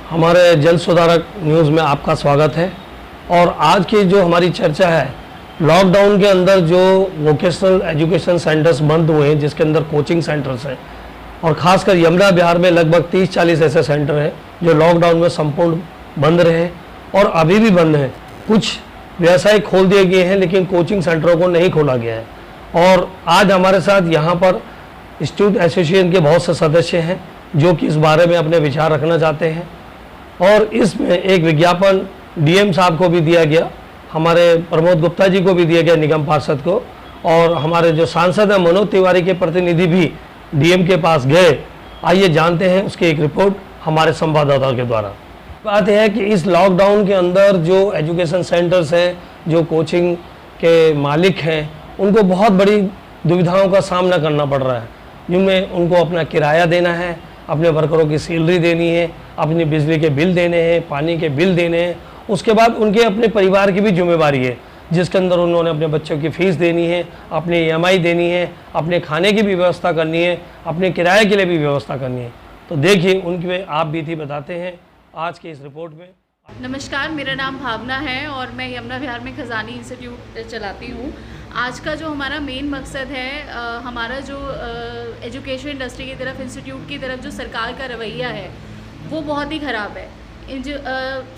हमारे जन सुधारक न्यूज़ में आपका स्वागत है। और आज की जो हमारी चर्चा है, लॉकडाउन के अंदर जो वोकेशनल एजुकेशन सेंटर्स बंद हुए हैं, जिसके अंदर कोचिंग सेंटर्स हैं, और ख़ासकर यमुना विहार में लगभग 30-40 ऐसे सेंटर हैं जो लॉकडाउन में संपूर्ण बंद रहे और अभी भी बंद हैं। कुछ व्यवसाय खोल दिए गए हैं लेकिन कोचिंग सेंटरों को नहीं खोला गया है। और आज हमारे साथ यहाँ पर स्टूडेंट एसोसिएशन के बहुत से सदस्य हैं जो कि इस बारे में अपने विचार रखना चाहते हैं। और इसमें एक विज्ञापन डीएम साहब को भी दिया गया, हमारे प्रमोद गुप्ता जी को भी दिया गया, निगम पार्षद को, और हमारे जो सांसद हैं मनोज तिवारी के प्रतिनिधि भी डीएम के पास गए। आइए जानते हैं उसकी एक रिपोर्ट हमारे संवाददाता के द्वारा। बात यह है कि इस लॉकडाउन के अंदर जो एजुकेशन सेंटर्स हैं, जो कोचिंग के मालिक हैं, उनको बहुत बड़ी दुविधाओं का सामना करना पड़ रहा है, जिनमें उनको अपना किराया देना है, अपने वर्करों की सैलरी देनी है, अपनी बिजली के बिल देने हैं, पानी के बिल देने हैं, उसके बाद उनके अपने परिवार की भी जिम्मेवारी है, जिसके अंदर उन्होंने अपने बच्चों की फ़ीस देनी है, अपनी ईएमआई देनी है, अपने खाने की भी व्यवस्था करनी है, अपने किराए के लिए भी व्यवस्था करनी है। तो देखिए उनकी आप बीती बताते हैं आज की इस रिपोर्ट में। नमस्कार, मेरा नाम भावना है और मैं यमुना विहार में खजानी इंस्टीट्यूट चलाती हूँ। आज का जो हमारा मेन मकसद है, हमारा जो एजुकेशन इंडस्ट्री की तरफ, इंस्टीट्यूट की तरफ जो सरकार का रवैया है वो बहुत ही ख़राब है।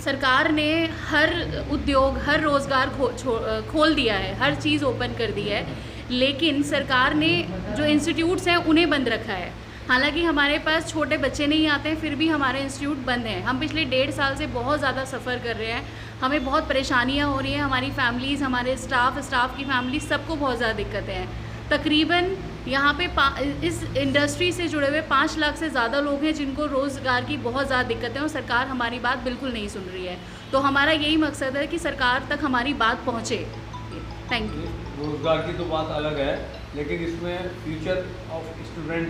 सरकार ने हर उद्योग, हर रोज़गार खोल दिया है, हर चीज़ ओपन कर दी है, लेकिन सरकार ने जो इंस्टीट्यूट्स हैं उन्हें बंद रखा है। हालांकि हमारे पास छोटे बच्चे नहीं आते हैं, फिर भी हमारे इंस्टीट्यूट बंद हैं। हम पिछले 1.5 साल से बहुत ज़्यादा सफ़र कर रहे हैं, हमें बहुत परेशानियां हो रही हैं, हमारी फैमिलीज़, हमारे स्टाफ की फैमिली, सबको बहुत ज़्यादा दिक्कतें हैं। तकरीबन यहाँ पे इस इंडस्ट्री से जुड़े हुए 5 लाख से ज़्यादा लोग हैं जिनको रोज़गार की बहुत ज़्यादा दिक्कतें हैं और सरकार हमारी बात बिल्कुल नहीं सुन रही है। तो हमारा यही मकसद है कि सरकार तक हमारी बात पहुँचे। Thank you. रोज़गार की तो बात अलग है, लेकिन इसमें फ्यूचर ऑफ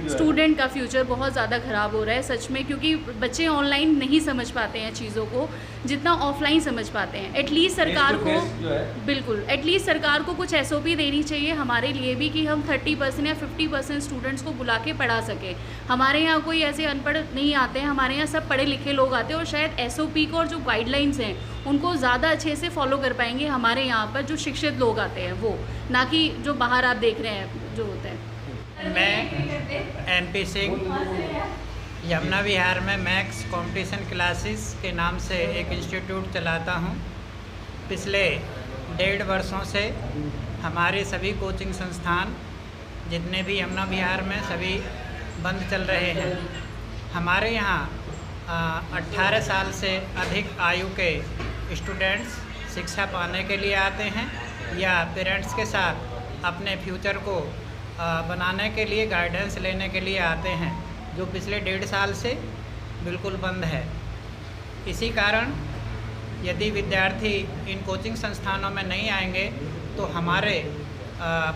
स्टूडेंट का फ्यूचर बहुत ज़्यादा ख़राब हो रहा है सच में, क्योंकि बच्चे ऑनलाइन नहीं समझ पाते हैं चीज़ों को जितना ऑफलाइन समझ पाते हैं। एटलीस्ट सरकार को बिल्कुल एटलीस्ट सरकार को कुछ एसओपी देनी चाहिए हमारे लिए भी कि हम 30% या 50% स्टूडेंट्स को बुला के पढ़ा सकें। हमारे यहाँ कोई ऐसे अनपढ़ नहीं आते हैं, हमारे यहाँ सब पढ़े लिखे लोग आते हैं और शायद एसओपी को और जो गाइडलाइंस हैं उनको ज़्यादा अच्छे से फॉलो कर पाएंगे हमारे यहाँ पर जो शिक्षित लोग आते हैं, वो ना कि जो बाहर आप देख रहे हैं जो होते हैं। मैं एमपी सिंह यमुना विहार में मैक्स कंपटीशन क्लासेस के नाम से एक इंस्टीट्यूट चलाता हूँ। पिछले 1.5 वर्षों से हमारे सभी कोचिंग संस्थान जितने भी यमुना विहार में सभी बंद चल रहे हैं। हमारे यहाँ 18 साल से अधिक आयु के स्टूडेंट्स शिक्षा पाने के लिए आते हैं या पेरेंट्स के साथ अपने फ्यूचर को बनाने के लिए, गाइडेंस लेने के लिए आते हैं, जो पिछले 1.5 साल से बिल्कुल बंद है। इसी कारण यदि विद्यार्थी इन कोचिंग संस्थानों में नहीं आएंगे तो हमारे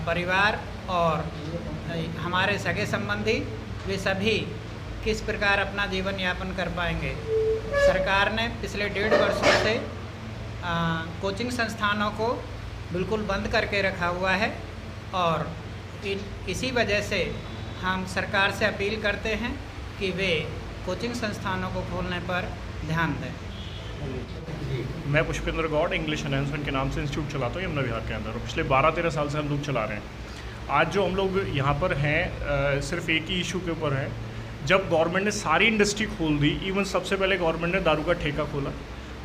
परिवार और हमारे सगे संबंधी वे सभी किस प्रकार अपना जीवन यापन कर पाएंगे। सरकार ने पिछले 1.5 वर्षों से कोचिंग संस्थानों को बिल्कुल बंद करके रखा हुआ है और इसी वजह से हम सरकार से अपील करते हैं कि वे कोचिंग संस्थानों को खोलने पर ध्यान दें। मैं पुष्पेंद्र गौड़ इंग्लिश एनहांसमेंट के नाम से इंस्टीट्यूट चलाता हूँ यमुना विहार के अंदर, और पिछले 12-13 साल से हम लोग चला रहे हैं। आज जो हम लोग यहाँ पर हैं सिर्फ एक ही इशू के ऊपर है। जब गवर्नमेंट ने सारी इंडस्ट्री खोल दी, इवन सबसे पहले गवर्नमेंट ने दारू का ठेका खोला,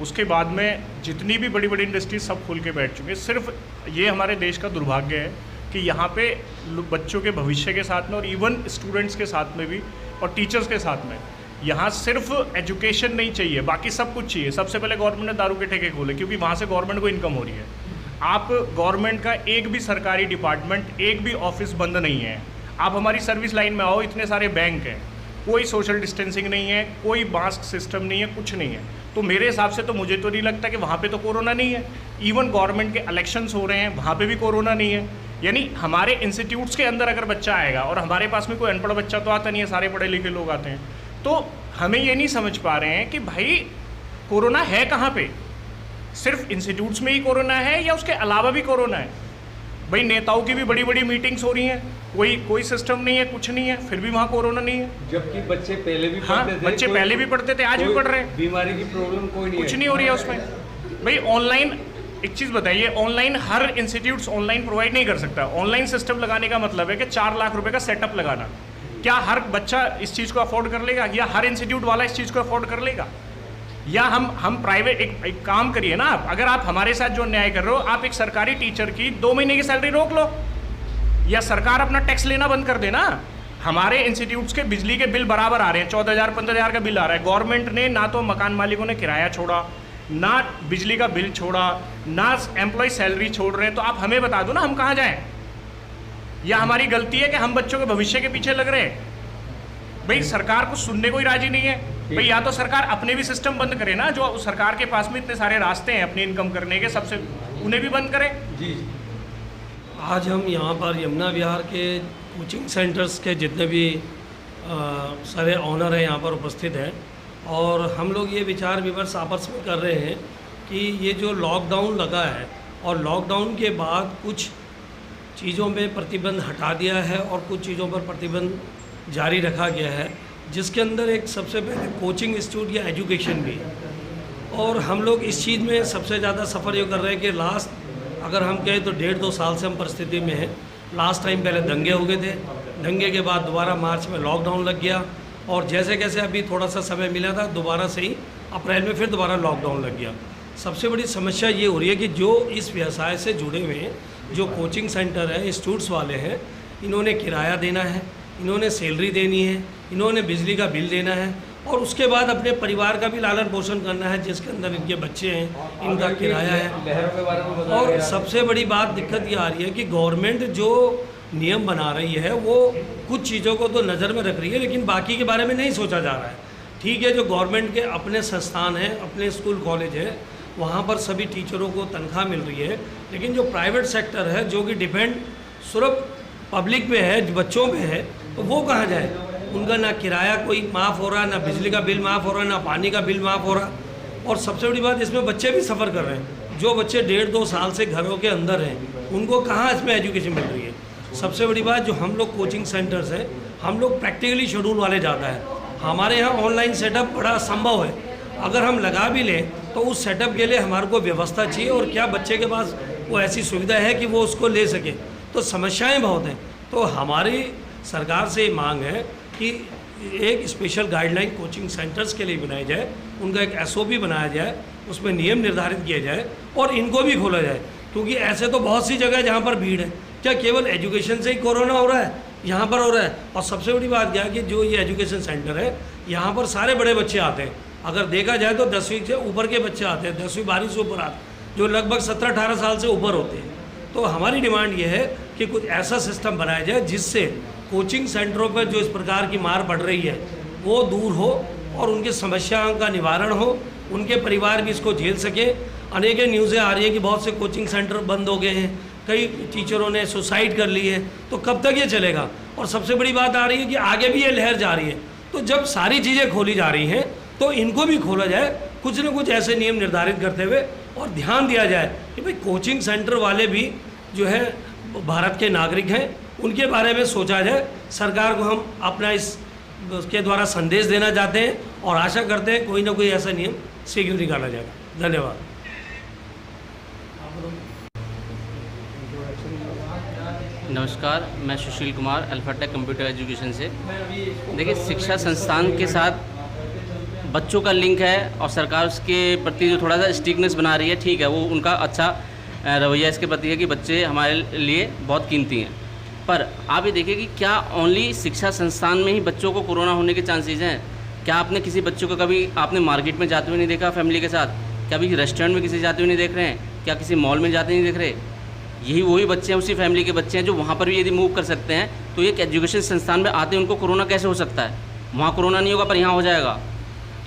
उसके बाद में जितनी भी बड़ी बड़ी इंडस्ट्री सब खुल के बैठ चुके हैं। सिर्फ ये हमारे देश का दुर्भाग्य है कि यहाँ पे बच्चों के भविष्य के साथ में और इवन स्टूडेंट्स के साथ में भी और टीचर्स के साथ में यहाँ सिर्फ एजुकेशन नहीं चाहिए, बाकी सब कुछ चाहिए। सबसे पहले गवर्नमेंट ने दारू के ठेके खोले क्योंकि वहाँ से गवर्नमेंट को इनकम हो रही है। आप गवर्नमेंट का एक भी सरकारी डिपार्टमेंट, एक भी ऑफिस बंद नहीं है। आप हमारी सर्विस लाइन में आओ, इतने सारे बैंक हैं, कोई सोशल डिस्टेंसिंग नहीं है, कोई मास्क सिस्टम नहीं है, कुछ नहीं है। तो मेरे हिसाब से तो मुझे तो नहीं लगता कि वहाँ पे तो कोरोना नहीं है। इवन गवर्नमेंट के इलेक्शंस हो रहे हैं, वहाँ पे भी कोरोना नहीं है। यानी हमारे इंस्टीट्यूट्स के अंदर अगर बच्चा आएगा, और हमारे पास में कोई अनपढ़ बच्चा तो आता नहीं है, सारे पढ़े लिखे लोग आते हैं, तो हमें ये नहीं समझ पा रहे हैं कि भाई कोरोना है कहाँ पे। सिर्फ इंस्टीट्यूट्स में ही कोरोना है या उसके अलावा भी कोरोना है? भाई नेताओं की भी बड़ी बड़ी मीटिंग्स हो रही हैं, कोई सिस्टम नहीं है, कुछ नहीं है, फिर भी वहाँ कोरोना नहीं है। जबकि बच्चे पहले भी हाँ, पढ़ते थे, बच्चे पहले भी पढ़ते थे, आज भी पढ़ रहे हैं, बीमारी की प्रॉब्लम कोई नहीं, कुछ नहीं हो रही है उसमें। भाई ऑनलाइन, एक चीज़ बताइए, ऑनलाइन हर इंस्टीट्यूट्स ऑनलाइन प्रोवाइड नहीं कर सकता। ऑनलाइन सिस्टम लगाने का मतलब है कि 4 लाख रुपए का सेटअप लगाना। क्या हर बच्चा इस चीज़ को अफोर्ड कर लेगा, या हर इंस्टीट्यूट वाला इस चीज़ को अफोर्ड कर लेगा? या हम प्राइवेट एक काम करिए ना, आप अगर आप हमारे साथ जो अन्याय कर रहे हो, आप एक सरकारी टीचर की 2 महीने की सैलरी रोक लो, या सरकार अपना टैक्स लेना बंद कर देना। हमारे इंस्टीट्यूट्स के बिजली के बिल बराबर आ रहे हैं, 14,000-15,000 का बिल आ रहा है। गवर्नमेंट ने ना तो मकान मालिकों ने किराया छोड़ा, ना बिजली का बिल छोड़ा, ना एम्प्लॉय सैलरी छोड़ रहे हैं। तो आप हमें बता दो ना, हम कहाँ जाएं? या हमारी गलती है कि हम बच्चों के भविष्य के पीछे लग रहे हैं? भाई सरकार को सुनने कोई राजी नहीं है। भाई या तो सरकार अपने भी सिस्टम बंद करे ना, जो सरकार के पास में इतने सारे रास्ते हैं अपनी इनकम करने के, सबसे उन्हें भी बंद करे। जी। आज हम यहाँ पर यमुना विहार के कोचिंग सेंटर्स के जितने भी सारे ऑनर हैं यहाँ पर उपस्थित हैं, और हम लोग ये विचार विमर्श आपस में कर रहे हैं कि ये जो लॉकडाउन लगा है और लॉकडाउन के बाद कुछ चीज़ों में प्रतिबंध हटा दिया है और कुछ चीज़ों पर प्रतिबंध जारी रखा गया है, जिसके अंदर एक सबसे पहले कोचिंग इंस्टीट्यूट या एजुकेशन भी। और हम लोग इस चीज़ में सबसे ज़्यादा सफ़र ये कर रहे हैं कि लास्ट अगर हम कहें तो 1.5-2 साल से हम परिस्थिति में हैं। लास्ट टाइम पहले दंगे हो गए थे, दंगे के बाद दोबारा मार्च में लॉकडाउन लग गया, और जैसे कैसे अभी थोड़ा सा समय मिला था, दोबारा से ही अप्रैल में फिर दोबारा लॉकडाउन लग गया। सबसे बड़ी समस्या ये हो रही है कि जो इस व्यवसाय से जुड़े हुए हैं, जो कोचिंग सेंटर है, इंस्टीट्यूट्स वाले हैं, इन्होंने किराया देना है, इन्होंने सैलरी देनी है, इन्होंने बिजली का बिल देना है, और उसके बाद अपने परिवार का भी लालन पोषण करना है, जिसके अंदर इनके बच्चे हैं, इनका किराया है। और सबसे बड़ी बात दिक्कत ये आ रही है कि गवर्नमेंट जो नियम बना रही है वो कुछ चीज़ों को तो नज़र में रख रही है, लेकिन बाकी के बारे में नहीं सोचा जा रहा है। ठीक है, जो गवर्नमेंट के अपने संस्थान हैं, अपने स्कूल कॉलेज है, वहाँ पर सभी टीचरों को तनख्वाह मिल रही है, लेकिन जो प्राइवेट सेक्टर है जो कि डिपेंड सिर्फ पब्लिक पे है, बच्चों पे है, तो वो कहाँ जाए? उनका ना किराया कोई माफ़ हो रहा, ना बिजली का बिल माफ़ हो रहा, ना पानी का बिल माफ़ हो रहा। और सबसे बड़ी बात, इसमें बच्चे भी सफ़र कर रहे हैं। जो बच्चे 1.5-2 साल से घरों के अंदर हैं, उनको कहाँ इसमें एजुकेशन मिल रही है? सबसे बड़ी बात, जो हम लोग कोचिंग सेंटर्स हैं, हम लोग प्रैक्टिकली शेड्यूल वाले ज़्यादा है। हमारे यहाँ ऑनलाइन सेटअप बड़ा संभव है, अगर हम लगा भी लें तो उस सेटअप के लिए हमारे को व्यवस्था चाहिए, और क्या बच्चे के पास वो ऐसी सुविधा है कि वो उसको ले सके? तो समस्याएं बहुत हैं। तो हमारी सरकार से मांग है कि एक स्पेशल गाइडलाइन कोचिंग सेंटर्स के लिए बनाई जाए, उनका एक SOP बनाया जाए, उसमें नियम निर्धारित किए जाए और इनको भी खोला जाए, क्योंकि ऐसे तो बहुत सी जगह जहाँ पर भीड़ है। क्या केवल एजुकेशन से ही कोरोना हो रहा है? यहाँ पर हो रहा है। और सबसे बड़ी बात क्या है कि जो ये एजुकेशन सेंटर है, यहाँ पर सारे बड़े बच्चे आते हैं। अगर देखा जाए तो 10वीं से ऊपर के बच्चे आते हैं, 10वीं 12वीं से ऊपर आते हैं, जो लगभग 17-18 साल से ऊपर होते हैं। तो हमारी डिमांड ये है कि कुछ ऐसा सिस्टम बनाया जाए जिससे कोचिंग सेंटरों पर जो इस प्रकार की मार पड़ रही है वो दूर हो और उनकी समस्याओं का निवारण हो, उनके परिवार भी इसको झेल सके। अनेक न्यूज़ें आ रही है कि बहुत से कोचिंग सेंटर बंद हो गए हैं, कई टीचरों ने सुसाइड कर ली है। तो कब तक ये चलेगा? और सबसे बड़ी बात आ रही है कि आगे भी ये लहर जा रही है। तो जब सारी चीज़ें खोली जा रही हैं तो इनको भी खोला जाए, कुछ न कुछ ऐसे नियम निर्धारित करते हुए, और ध्यान दिया जाए कि भाई कोचिंग सेंटर वाले भी जो है भारत के नागरिक हैं, उनके बारे में सोचा जाए। सरकार को हम अपना उसके द्वारा संदेश देना चाहते हैं और आशा करते हैं कोई ना कोई ऐसा नियम शीघ्र निकाला जाएगा। धन्यवाद। नमस्कार, मैं सुशील कुमार, अल्फाटेक कंप्यूटर एजुकेशन से। देखिए, शिक्षा संस्थान के साथ बच्चों का लिंक है और सरकार उसके प्रति जो थोड़ा सा स्ट्रिक्टनेस बना रही है, ठीक है, वो उनका अच्छा रवैया इसके प्रति है कि बच्चे हमारे लिए बहुत कीमती हैं। पर आप ये देखिए कि क्या ओनली शिक्षा संस्थान में ही बच्चों को कोरोना होने के चांसेस हैं? क्या आपने किसी बच्चों को कभी आपने मार्केट में जाते हुए नहीं देखा फैमिली के साथ? क्या अभी रेस्टोरेंट में किसी जाते हुए नहीं देख रहे हैं? क्या किसी मॉल में जाते नहीं देख रहे? यही वही बच्चे हैं, उसी फैमिली के बच्चे हैं जो वहाँ पर भी यदि मूव कर सकते हैं, तो एक एजुकेशन संस्थान में आते हैं उनको कोरोना कैसे हो सकता है? वहाँ कोरोना नहीं होगा पर यहाँ हो जाएगा।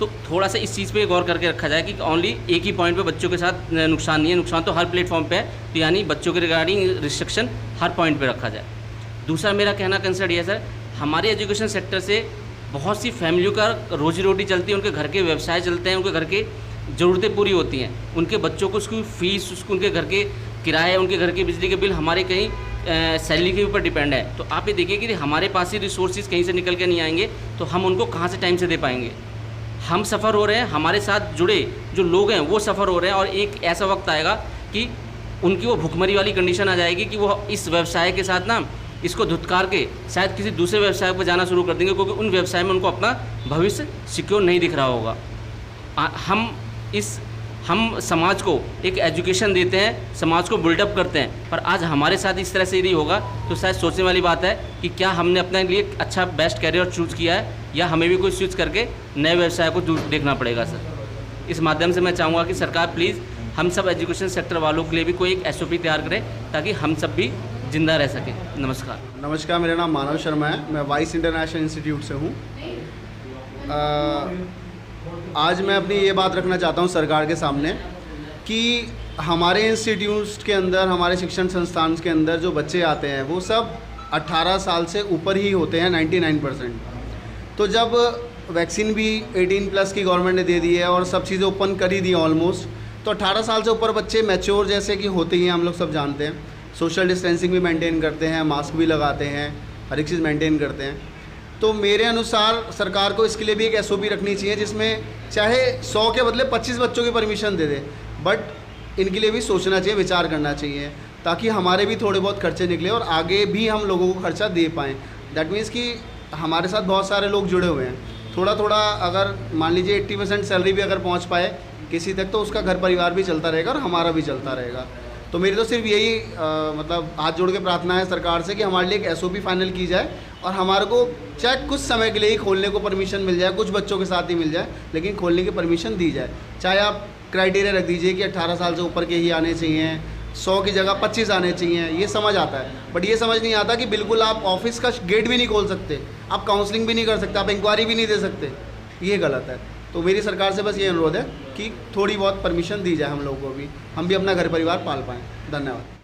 तो थोड़ा सा इस चीज़ पे गौर करके रखा जाए कि ओनली एक ही पॉइंट पे बच्चों के साथ नुकसान नहीं है, नुकसान तो हर प्लेटफॉर्म पे है। तो यानी बच्चों के रिगार्डिंग रिस्ट्रिक्शन हर पॉइंट पे रखा जाए। दूसरा मेरा कहना कंसर्न ये है सर, हमारे एजुकेशन सेक्टर से बहुत सी फैमिलियों का रोजी रोटी चलती है, उनके घर के व्यवसाय चलते हैं, उनके घर की ज़रूरतें पूरी होती हैं, उनके बच्चों को उसकी फ़ीस, उसको उनके घर के किराए, उनके घर के बिजली के बिल हमारे कहीं सैलरी के ऊपर डिपेंड है। तो आप ये देखिए कि हमारे पास ही रिसोर्सेज कहीं से निकल के नहीं आएंगे तो हम उनको कहाँ से टाइम से दे पाएंगे। हम सफ़र हो रहे हैं, हमारे साथ जुड़े जो लोग हैं वो सफ़र हो रहे हैं, और एक ऐसा वक्त आएगा कि उनकी वो भुखमरी वाली कंडीशन आ जाएगी कि वो इस व्यवसाय के साथ ना इसको धुतकार के शायद किसी दूसरे व्यवसाय पर जाना शुरू कर देंगे, क्योंकि उन व्यवसाय में उनको अपना भविष्य सिक्योर नहीं दिख रहा होगा। हम समाज को एक एजुकेशन देते हैं, समाज को बिल्डअप करते हैं, पर आज हमारे साथ इस तरह से यदि होगा तो शायद सोचने वाली बात है कि क्या हमने अपने लिए अच्छा बेस्ट कैरियर चूज़ किया है, या हमें भी कोई स्विच करके नए व्यवसाय को देखना पड़ेगा। सर, इस माध्यम से मैं चाहूँगा कि सरकार प्लीज़ हम सब एजुकेशन सेक्टर वालों के लिए भी कोई एक SOP तैयार करे ताकि हम सब भी जिंदा रह सकें। नमस्कार, मेरा नाम मानव शर्मा है, मैं वाइस इंटरनेशनल इंस्टीट्यूट से हूँ। आज मैं अपनी ये बात रखना चाहता हूँ सरकार के सामने कि हमारे इंस्टीट्यूट्स के अंदर, हमारे शिक्षण संस्थान के अंदर जो बच्चे आते हैं वो सब 18 साल से ऊपर ही होते हैं 99%। तो जब वैक्सीन भी 18+ की गवर्नमेंट ने दे दी है और सब चीज़ें ओपन कर ही दी ऑलमोस्ट, तो 18 साल से ऊपर बच्चे मैच्योर जैसे कि होते ही हैं, हम लोग सब जानते हैं। सोशल डिस्टेंसिंग भी मेंटेन करते हैं, मास्क भी लगाते हैं, हर एक चीज़ मेंटेन करते हैं। तो मेरे अनुसार सरकार को इसके लिए भी एक SOP रखनी चाहिए जिसमें चाहे 100 के बदले 25 बच्चों की परमिशन दे दे, बट इनके लिए भी सोचना चाहिए, विचार करना चाहिए, ताकि हमारे भी थोड़े बहुत खर्चे निकले और आगे भी हम लोगों को खर्चा दे पाएँ। दैट मीन्स कि हमारे साथ बहुत सारे लोग जुड़े हुए हैं, थोड़ा थोड़ा अगर मान लीजिए 80% सैलरी भी अगर पहुँच पाए किसी तक, तो उसका घर परिवार भी चलता रहेगा और हमारा भी चलता रहेगा। तो मेरी तो सिर्फ यही मतलब हाथ जोड़ के प्रार्थना है सरकार से कि हमारे लिए एक SOP फाइनल की जाए और हमारे को चाहे कुछ समय के लिए ही खोलने को परमिशन मिल जाए, कुछ बच्चों के साथ ही मिल जाए, लेकिन खोलने की परमिशन दी जाए। चाहे आप क्राइटेरिया रख दीजिए कि 18 साल से ऊपर के ही आने चाहिए, 100 की जगह 25 आने चाहिए, ये समझ आता है। बट ये समझ नहीं आता कि बिल्कुल आप ऑफिस का गेट भी नहीं खोल सकते, आप काउंसलिंग भी नहीं कर सकते, आप इंक्वायरी भी नहीं दे सकते, ये गलत है। तो मेरी सरकार से बस ये अनुरोध है कि थोड़ी बहुत परमिशन दी जाए हम लोगों को भी, हम भी अपना घर परिवार पाल पाएँ। धन्यवाद।